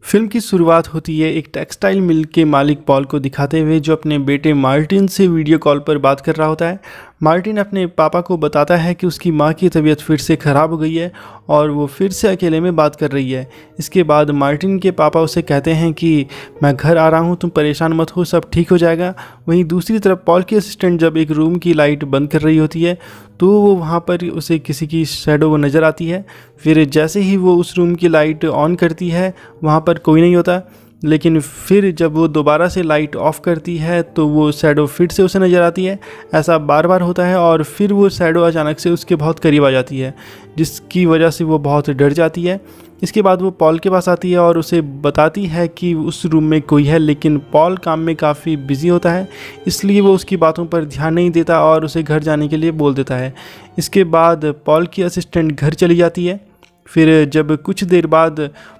Film की शुरुआत होती है एक टेक्सटाइल मिल के मालिक पॉल को दिखाते हुए, जो अपने बेटे मार्टिन से वीडियो कॉल पर बात कर रहा होता है। मार्टिन अपने पापा को बताता है कि उसकी मां की तबीयत फिर से ख़राब हो गई है और वो फिर से अकेले में बात कर रही है। इसके बाद मार्टिन के पापा उसे कहते हैं कि मैं घर आ रहा हूँ, तुम परेशान मत हो, सब ठीक हो जाएगा। वहीं दूसरी तरफ पॉल की असिस्टेंट जब एक रूम की लाइट बंद कर रही होती है तो वो वहाँ पर उसे किसी की शैडो नज़र आती है। फिर जैसे ही वो उस रूम की लाइट ऑन करती है वहाँ पर कोई नहीं होता, लेकिन फिर जब वो दोबारा से लाइट ऑफ करती है तो वो शैडो फिर से उसे नज़र आती है। ऐसा बार बार होता है और फिर वो शैडो अचानक से उसके बहुत करीब आ जाती है, जिसकी वजह से वो बहुत डर जाती है। इसके बाद वो पॉल के पास आती है और उसे बताती है कि उस रूम में कोई है, लेकिन पॉल काम में काफ़ी बिजी होता है, इसलिए वो उसकी बातों पर ध्यान नहीं देता और उसे घर जाने के लिए बोल देता है। इसके बाद पॉल की असिस्टेंट घर चली जाती है। फिर जब कुछ देर बाद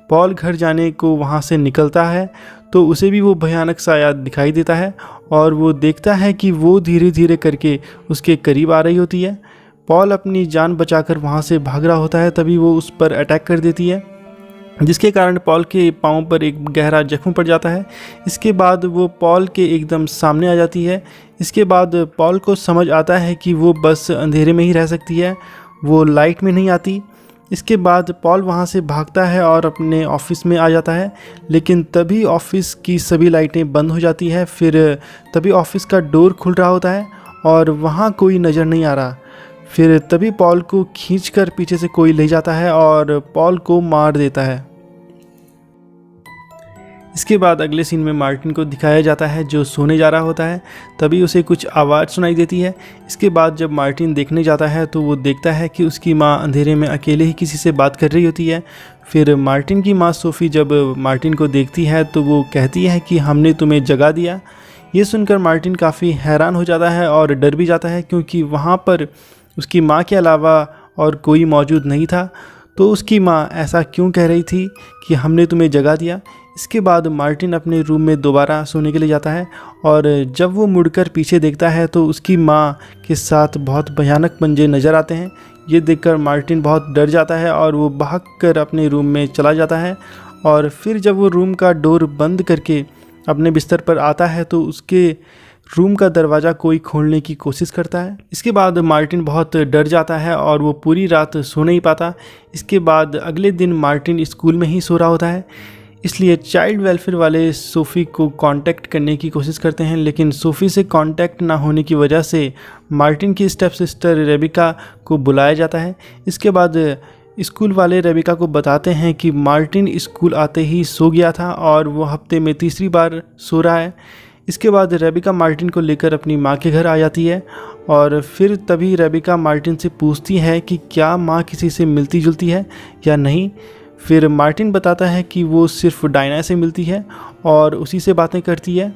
पॉल घर जाने को वहाँ से निकलता है तो उसे भी वो भयानक सा याद दिखाई देता है और वो देखता है कि वो धीरे धीरे करके उसके करीब आ रही होती है। पॉल अपनी जान बचाकर वहाँ से भाग रहा होता है, तभी वो उस पर अटैक कर देती है, जिसके कारण पॉल के पाँव पर एक गहरा जख्म पड़ जाता है। इसके बाद वो पॉल के एकदम सामने आ जाती है। इसके बाद पॉल को समझ आता है कि वो बस अंधेरे में ही रह सकती है, वो लाइट में नहीं आती। इसके बाद पॉल वहाँ से भागता है और अपने ऑफिस में आ जाता है, लेकिन तभी ऑफिस की सभी लाइटें बंद हो जाती है। फिर तभी ऑफिस का डोर खुल रहा होता है और वहाँ कोई नज़र नहीं आ रहा। फिर तभी पॉल को खींचकर पीछे से कोई ले जाता है और पॉल को मार देता है। इसके बाद अगले सीन में मार्टिन को दिखाया जाता है जो सोने जा रहा होता है, तभी उसे कुछ आवाज़ सुनाई देती है। इसके बाद जब मार्टिन देखने जाता है तो वो देखता है कि उसकी माँ अंधेरे में अकेले ही किसी से बात कर रही होती है। फिर मार्टिन की माँ सोफ़ी जब मार्टिन को देखती है तो वो कहती है कि हमने तुम्हें जगा दिया। ये सुनकर मार्टिन काफ़ी हैरान हो जाता है और डर भी जाता है, क्योंकि वहाँ पर उसकी माँ के अलावा और कोई मौजूद नहीं था। तो उसकी माँ ऐसा क्यों कह रही थी कि हमने तुम्हें जगा दिया। इसके बाद मार्टिन अपने रूम में दोबारा सोने के लिए जाता है और जब वो मुड़कर पीछे देखता है तो उसकी माँ के साथ बहुत भयानक पंजे नज़र आते हैं। ये देखकर मार्टिन बहुत डर जाता है और वो भागकर अपने रूम में चला जाता है। और फिर जब वो रूम का डोर बंद करके अपने बिस्तर पर आता है तो उसके रूम का दरवाज़ा कोई खोलने की कोशिश करता है। इसके बाद मार्टिन बहुत डर जाता है और वो पूरी रात सो नहीं पाता। इसके बाद अगले दिन मार्टिन स्कूल में ही सो रहा होता है, इसलिए चाइल्ड वेलफेयर वाले सोफ़ी को कांटेक्ट करने की कोशिश करते हैं, लेकिन सोफ़ी से कांटेक्ट ना होने की वजह से मार्टिन की स्टेप सिस्टर रेबिका को बुलाया जाता है। इसके बाद स्कूल वाले रेबिका को बताते हैं कि मार्टिन स्कूल आते ही सो गया था और वो हफ्ते में तीसरी बार सो रहा है। इसके बाद रेबिका मार्टिन को लेकर अपनी माँ के घर आ जाती है और फिर तभी रेबिका मार्टिन से पूछती है कि क्या माँ किसी से मिलती जुलती है या नहीं। फिर मार्टिन बताता है कि वो सिर्फ डायना से मिलती है और उसी से बातें करती है।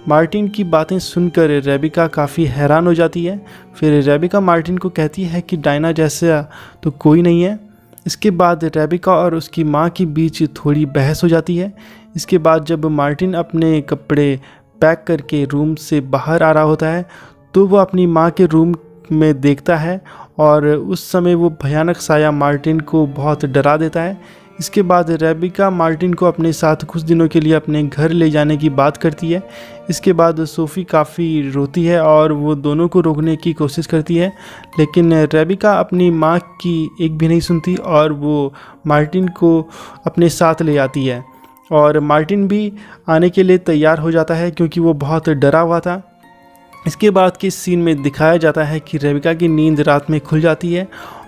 मार्टिन की बातें सुनकर रेबिका काफ़ी हैरान हो जाती है। फिर रेबिका मार्टिन को कहती है कि डायना जैसा तो कोई नहीं है। इसके बाद रेबिका और उसकी माँ के बीच थोड़ी बहस हो जाती है। इसके बाद जब मार्टिन अपने कपड़े पैक करके रूम से बाहर आ रहा होता है तो वो अपनी माँ के रूम में देखता है और उस समय वो भयानक साया मार्टिन को बहुत डरा देता है। इसके बाद रेबिका मार्टिन को अपने साथ कुछ दिनों के लिए अपने घर ले जाने की बात करती है। इसके बाद सोफ़ी काफ़ी रोती है और वो दोनों को रोकने की कोशिश करती है, लेकिन रेबिका अपनी माँ की एक भी नहीं सुनती और वो मार्टिन को अपने साथ ले आती है और मार्टिन भी आने के लिए तैयार हो जाता है, क्योंकि वो बहुत डरा हुआ था। इसके बाद के सीन में दिखाया जाता है कि रेबिका की नींद रात में खुल जाती है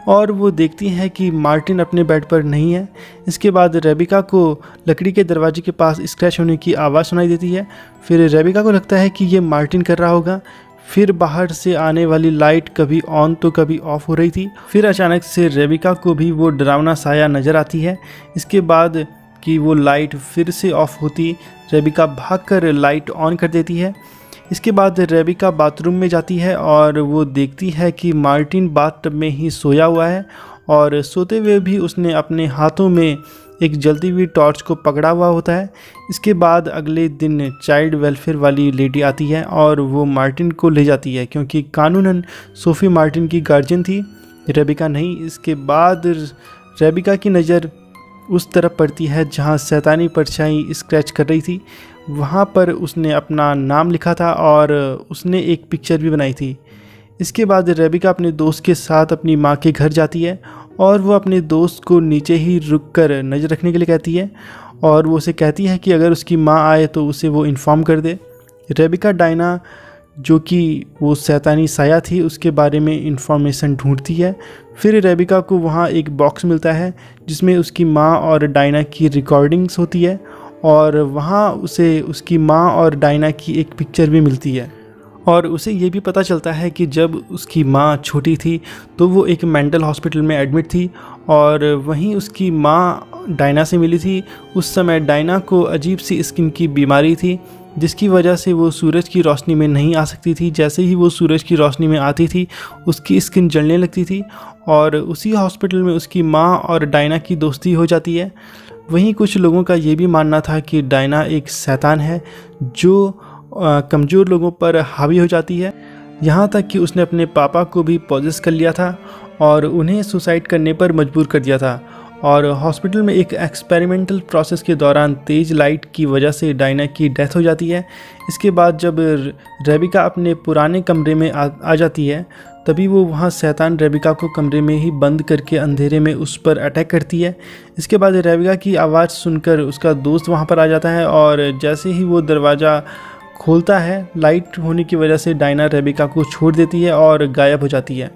और वो देखती है कि मार्टिन अपने बेड पर नहीं है। इसके बाद रेबिका को लकड़ी के दरवाजे के पास स्क्रैच होने की आवाज़ सुनाई देती है। फिर रेबिका को लगता है कि ये मार्टिन कर रहा होगा। फिर बाहर से आने वाली लाइट कभी ऑन तो कभी ऑफ हो रही थी। फिर अचानक से रेबिका को भी वो डरावना साया नज़र आती है। इसके बाद कि वो लाइट फिर से ऑफ होती, रेबिका भागकर लाइट ऑन कर देती है। इसके बाद रेबिका बाथरूम में जाती है और वो देखती है कि मार्टिन बाथटब में ही सोया हुआ है और सोते हुए भी उसने अपने हाथों में एक जलती हुई टॉर्च को पकड़ा हुआ होता है। इसके बाद अगले दिन चाइल्ड वेलफेयर वाली लेडी आती है और वो मार्टिन को ले जाती है, क्योंकि कानूनन सोफ़ी मार्टिन की गार्जियन थी, रेबिका नहीं। इसके बाद रेबिका की नज़र उस तरफ पड़ती है जहाँ शैतानी परछाई स्क्रैच कर रही थी। वहाँ पर उसने अपना नाम लिखा था और उसने एक पिक्चर भी बनाई थी। इसके बाद रेबिका अपने दोस्त के साथ अपनी माँ के घर जाती है और वो अपने दोस्त को नीचे ही रुक कर नज़र रखने के लिए कहती है और वो उसे कहती है कि अगर उसकी माँ आए तो उसे वो इन्फॉर्म कर दे। रेबिका डायना जो कि वो शैतानी साया थी उसके बारे में इंफॉर्मेशन ढूंढती है। फिर रेबिका को वहाँ एक बॉक्स मिलता है जिसमें उसकी माँ और डायना की रिकॉर्डिंग्स होती है और वहाँ उसे उसकी माँ और डायना की एक पिक्चर भी मिलती है और उसे ये भी पता चलता है कि जब उसकी माँ छोटी थी तो वो एक मेंटल हॉस्पिटल में एडमिट थी और वहीं उसकी माँ डायना से मिली थी। उस समय डायना को अजीब सी स्किन की बीमारी थी जिसकी वजह से वो सूरज की रोशनी में नहीं आ सकती थी। जैसे ही वो सूरज की रोशनी में आती थी उसकी स्किन जलने लगती थी और उसी हॉस्पिटल में उसकी माँ और डायना की दोस्ती हो जाती है। वहीं कुछ लोगों का ये भी मानना था कि डायना एक शैतान है जो कमज़ोर लोगों पर हावी हो जाती है, यहाँ तक कि उसने अपने पापा को भी पॉजेस कर लिया था और उन्हें सुसाइड करने पर मजबूर कर दिया था। और हॉस्पिटल में एक एक्सपेरिमेंटल प्रोसेस के दौरान तेज़ लाइट की वजह से डायना की डेथ हो जाती है। इसके बाद जब रेबिका अपने पुराने कमरे में आ जाती है तभी वो वहाँ शैतान रेबिका को कमरे में ही बंद करके अंधेरे में उस पर अटैक करती है। इसके बाद रेबिका की आवाज़ सुनकर उसका दोस्त वहाँ पर आ जाता है और जैसे ही वो दरवाज़ा खोलता है लाइट होने की वजह से डायना रेबिका को छोड़ देती है और गायब हो जाती है।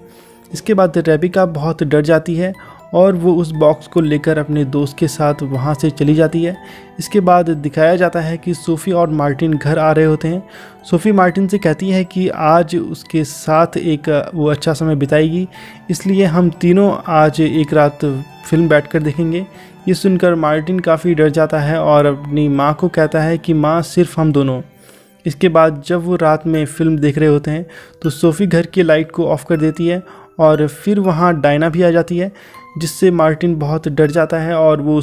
इसके बाद रेबिका बहुत डर जाती है और वो उस बॉक्स को लेकर अपने दोस्त के साथ वहाँ से चली जाती है। इसके बाद दिखाया जाता है कि सोफ़ी और मार्टिन घर आ रहे होते हैं। सोफ़ी मार्टिन से कहती है कि आज उसके साथ एक वो अच्छा समय बिताएगी, इसलिए हम तीनों आज एक रात फिल्म बैठकर देखेंगे। ये सुनकर मार्टिन काफ़ी डर जाता है और अपनी माँ को कहता है कि माँ सिर्फ हम दोनों। इसके बाद जब वो रात में फ़िल्म देख रहे होते हैं तो सोफ़ी घर की लाइट को ऑफ़ कर देती है और फिर वहाँ डायना भी आ जाती है जिससे मार्टिन बहुत डर जाता है और वो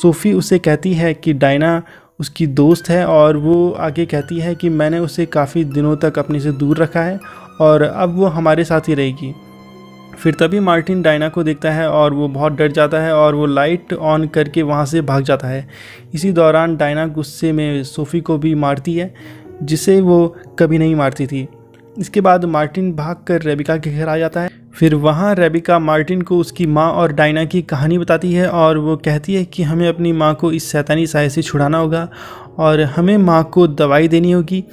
सोफ़ी उसे कहती है कि डायना उसकी दोस्त है और वो आगे कहती है कि मैंने उसे काफ़ी दिनों तक अपने से दूर रखा है और अब वो हमारे साथ ही रहेगी। फिर तभी मार्टिन डायना को देखता है और वो बहुत डर जाता है और वो लाइट ऑन करके वहाँ से भाग जाता है। इसी दौरान डायना गुस्से में सोफ़ी को भी मारती है जिसे वो कभी नहीं मारती थी। इसके बाद मार्टिन भागकर रेबिका के घर आ जाता है। फिर वहाँ रेबिका मार्टिन को उसकी माँ और डायना की कहानी बताती है और वो कहती है कि हमें अपनी माँ को इस शैतानी साए से छुड़ाना होगा और हमें माँ को दवाई देनी होगी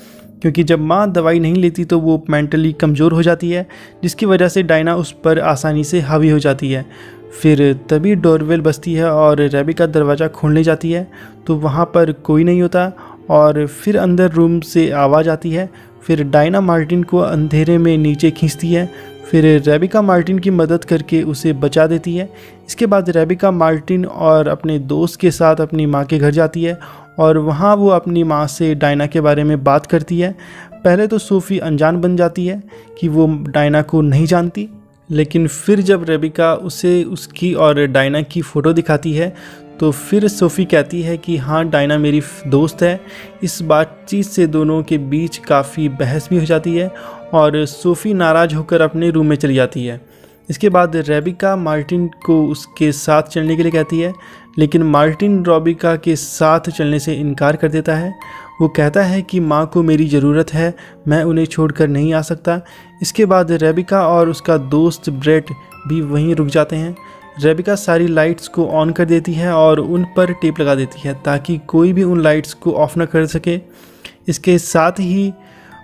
क्योंकि जब माँ दवाई नहीं लेती तो वो मेंटली कमज़ोर हो जाती है जिसकी वजह से डायना उस पर आसानी से हावी हो जाती है। फिर तभी डोरबेल बजती है और रेबिका दरवाज़ा खोलने जाती है तो वहाँ पर कोई नहीं होता और फिर अंदर रूम से आवाज़ आती है। फिर डायना मार्टिन को अंधेरे में नीचे खींचती है। फिर रेबिका मार्टिन की मदद करके उसे बचा देती है। इसके बाद रेबिका मार्टिन और अपने दोस्त के साथ अपनी माँ के घर जाती है और वहाँ वो अपनी माँ से डायना के बारे में बात करती है। पहले तो सोफ़ी अनजान बन जाती है कि वो डायना को नहीं जानती, लेकिन फिर जब रेबिका उसे उसकी और डायना की फ़ोटो दिखाती है तो फिर सोफ़ी कहती है कि हाँ डायना मेरी दोस्त है। इस बातचीत से दोनों के बीच काफ़ी बहस भी हो जाती है और सोफ़ी नाराज़ होकर अपने रूम में चली जाती है। इसके बाद रेबिका मार्टिन को उसके साथ चलने के लिए कहती है लेकिन मार्टिन रेबिका के साथ चलने से इनकार कर देता है। वो कहता है कि माँ को मेरी ज़रूरत है, मैं उन्हें छोड़कर नहीं आ सकता। इसके बाद रेबिका और उसका दोस्त ब्रेट भी वहीं रुक जाते हैं। रेबिका सारी लाइट्स को ऑन कर देती है और उन पर टेप लगा देती है ताकि कोई भी उन लाइट्स को ऑफ ना कर सके। इसके साथ ही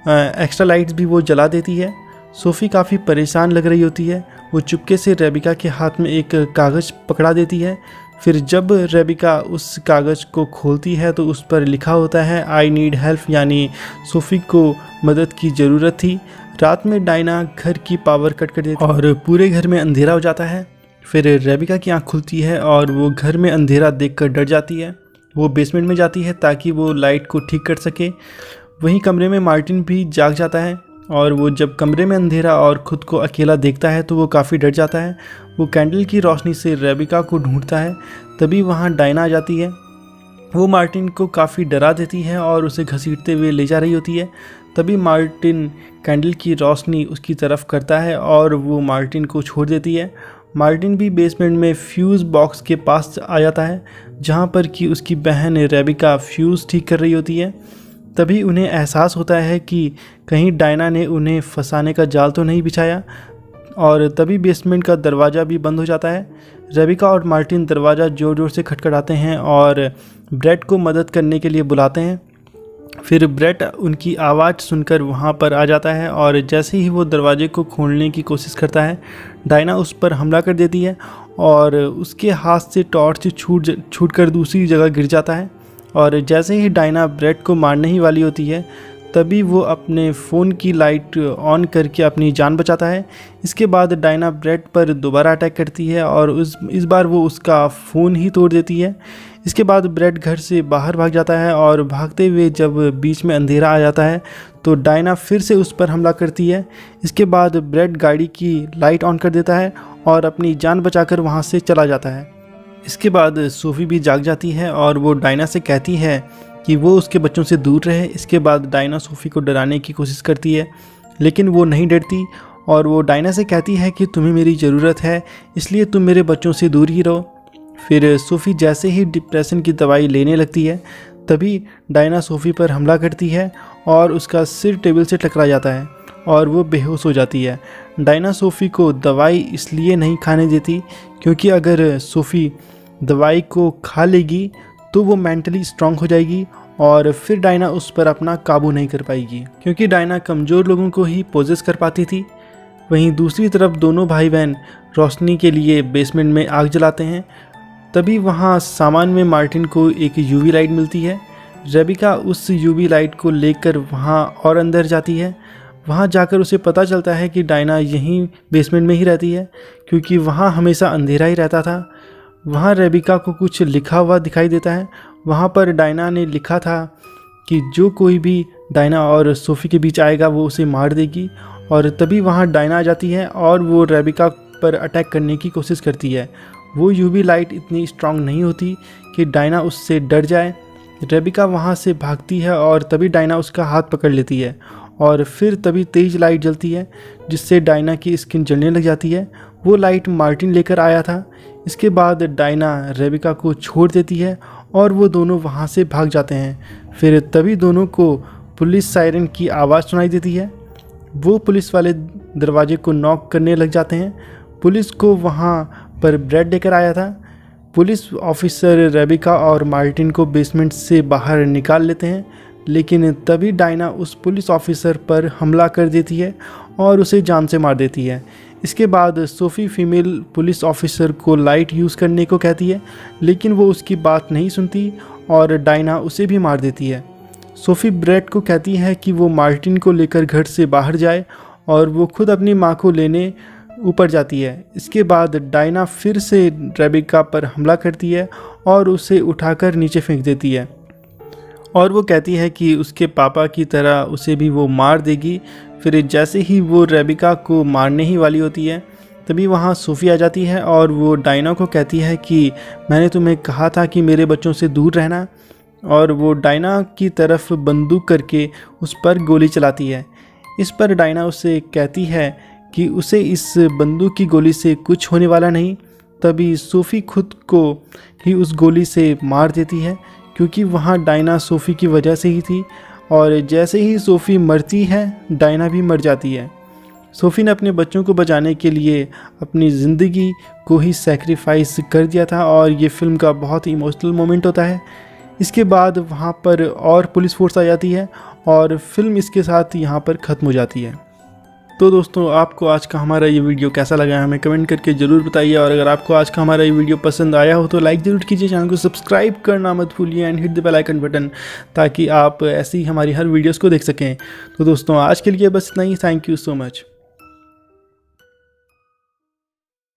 एक्स्ट्रा लाइट्स भी वो जला देती है। सोफ़ी काफ़ी परेशान लग रही होती है। वो चुपके से रेबिका के हाथ में एक कागज़ पकड़ा देती है। फिर जब रेबिका उस कागज़ को खोलती है तो उस पर लिखा होता है आई नीड हेल्प, यानी सोफ़ी को मदद की ज़रूरत थी। रात में डायना घर की पावर कट कर देती है और पूरे घर में अंधेरा हो जाता है। फिर रेबिका की आँख खुलती है और वो घर में अंधेरा देखकर डर जाती है। वो बेसमेंट में जाती है ताकि वो लाइट को ठीक कर सके। वहीं कमरे में मार्टिन भी जाग जाता है और वो जब कमरे में अंधेरा और ख़ुद को अकेला देखता है तो वो काफ़ी डर जाता है। वो कैंडल की रोशनी से रेबिका को ढूंढता है। तभी वहाँ डायना आ जाती है। वो मार्टिन को काफ़ी डरा देती है और उसे घसीटते हुए ले जा रही होती है। तभी मार्टिन कैंडल की रोशनी उसकी तरफ करता है और वो मार्टिन को छोड़ देती है। मार्टिन भी बेसमेंट में फ्यूज़ बॉक्स के पास आ जाता है जहाँ पर कि उसकी बहन रेबिका फ्यूज़ ठीक कर रही होती है। तभी उन्हें एहसास होता है कि कहीं डायना ने उन्हें फंसाने का जाल तो नहीं बिछाया, और तभी बेसमेंट का दरवाज़ा भी बंद हो जाता है। रेबिका और मार्टिन दरवाज़ा ज़ोर ज़ोर से खटखटाते हैं और ब्रेट को मदद करने के लिए बुलाते हैं। फिर ब्रेट उनकी आवाज़ सुनकर वहाँ पर आ जाता है और जैसे ही वो दरवाजे को खोलने की कोशिश करता है, डायना उस पर हमला कर देती है और उसके हाथ से टॉर्च छूट कर दूसरी जगह गिर जाता है। और जैसे ही डायना ब्रेट को मारने ही वाली होती है, तभी वो अपने फ़ोन की लाइट ऑन करके अपनी जान बचाता है। इसके बाद डायना ब्रेट पर दोबारा अटैक करती है और इस बार वो उसका फ़ोन ही तोड़ देती है। इसके बाद ब्रेट घर से बाहर भाग जाता है और भागते हुए जब बीच में अंधेरा आ जाता है तो डायना फिर से उस पर हमला करती है। इसके बाद ब्रेट गाड़ी की लाइट ऑन कर देता है और अपनी जान बचाकर वहाँ से चला जाता है। इसके बाद सोफ़ी भी जाग जाती है और वो डायना से कहती है कि वो उसके बच्चों से दूर रहे। इसके बाद डायना सोफ़ी को डराने की कोशिश करती है, लेकिन वो नहीं डरती और वो डायना से कहती है कि तुम्हें मेरी ज़रूरत है, इसलिए तुम मेरे बच्चों से दूर ही रहो। फिर सोफ़ी जैसे ही डिप्रेशन की दवाई लेने लगती है, तभी डायना सोफ़ी पर हमला करती है और उसका सिर टेबल से टकरा जाता है और वो बेहोश हो जाती है। डायना सोफ़ी को दवाई इसलिए नहीं खाने देती क्योंकि अगर सोफ़ी दवाई को खा लेगी तो वो मेंटली स्ट्रांग हो जाएगी और फिर डायना उस पर अपना काबू नहीं कर पाएगी, क्योंकि डायना कमज़ोर लोगों को ही पोजेस कर पाती थी। वहीं दूसरी तरफ दोनों भाई बहन रोशनी के लिए बेसमेंट में आग जलाते हैं। तभी वहाँ सामान में मार्टिन को एक यूवी लाइट मिलती है। रेबिका उस यूवी लाइट को लेकर वहाँ और अंदर जाती है। वहाँ जाकर उसे पता चलता है कि डायना यहीं बेसमेंट में ही रहती है, क्योंकि वहाँ हमेशा अंधेरा ही रहता था। वहाँ रेबिका को कुछ लिखा हुआ दिखाई देता है। वहाँ पर डायना ने लिखा था कि जो कोई भी डायना और सोफ़ी के बीच आएगा वो उसे मार देगी। और तभी वहाँ डायना आ जाती है और वो रेबिका पर अटैक करने की कोशिश करती है। वो यूवी लाइट इतनी स्ट्रांग नहीं होती कि डायना उससे डर जाए। रेबिका वहाँ से भागती है और तभी डायना उसका हाथ पकड़ लेती है और फिर तभी तेज़ लाइट जलती है जिससे डायना की स्किन जलने लग जाती है। वो लाइट मार्टिन लेकर आया था। इसके बाद डायना रेबिका को छोड़ देती है और वो दोनों वहाँ से भाग जाते हैं। फिर तभी दोनों को पुलिस सायरन की आवाज़ सुनाई देती है। वो पुलिस वाले दरवाजे को नॉक करने लग जाते हैं। पुलिस को वहाँ पर ब्रेड लेकर आया था। पुलिस ऑफिसर रेबिका और मार्टिन को बेसमेंट से बाहर निकाल लेते हैं, लेकिन तभी डायना उस पुलिस ऑफिसर पर हमला कर देती है और उसे जान से मार देती है। इसके बाद सोफ़ी फीमेल पुलिस ऑफिसर को लाइट यूज़ करने को कहती है, लेकिन वो उसकी बात नहीं सुनती और डायना उसे भी मार देती है। सोफ़ी ब्रेट को कहती है कि वो मार्टिन को लेकर घर से बाहर जाए और वो खुद अपनी माँ को लेने ऊपर जाती है। इसके बाद डायना फिर से रेबिका पर हमला करती है और उसे उठाकर नीचे फेंक देती है और वो कहती है कि उसके पापा की तरह उसे भी वो मार देगी। फिर जैसे ही वो रेबिका को मारने ही वाली होती है, तभी वहाँ सोफ़ी आ जाती है और वो डायना को कहती है कि मैंने तुम्हें कहा था कि मेरे बच्चों से दूर रहना, और वो डायना की तरफ बंदूक करके उस पर गोली चलाती है। इस पर डायना उससे कहती है कि उसे इस बंदूक की गोली से कुछ होने वाला नहीं। तभी सोफ़ी खुद को ही उस गोली से मार देती है, क्योंकि वहाँ डायना सोफ़ी की वजह से ही थी। और जैसे ही सोफ़ी मरती है, डायना भी मर जाती है। सोफ़ी ने अपने बच्चों को बचाने के लिए अपनी ज़िंदगी को ही सैक्रिफाइस कर दिया था और ये फ़िल्म का बहुत ही इमोशनल मोमेंट होता है। इसके बाद वहाँ पर और पुलिस फोर्स आ जाती है और फिल्म इसके साथ यहाँ पर ख़त्म हो जाती है। तो दोस्तों, आपको आज का हमारा ये वीडियो कैसा लगा हमें कमेंट करके ज़रूर बताइए, और अगर आपको आज का हमारा ये वीडियो पसंद आया हो तो लाइक ज़रूर कीजिए, चैनल को सब्सक्राइब करना मत भूलिए and hit the bell icon button, ताकि आप ऐसी हमारी हर वीडियोस को देख सकें। तो दोस्तों, आज के लिए बस इतना ही। Thank you so much.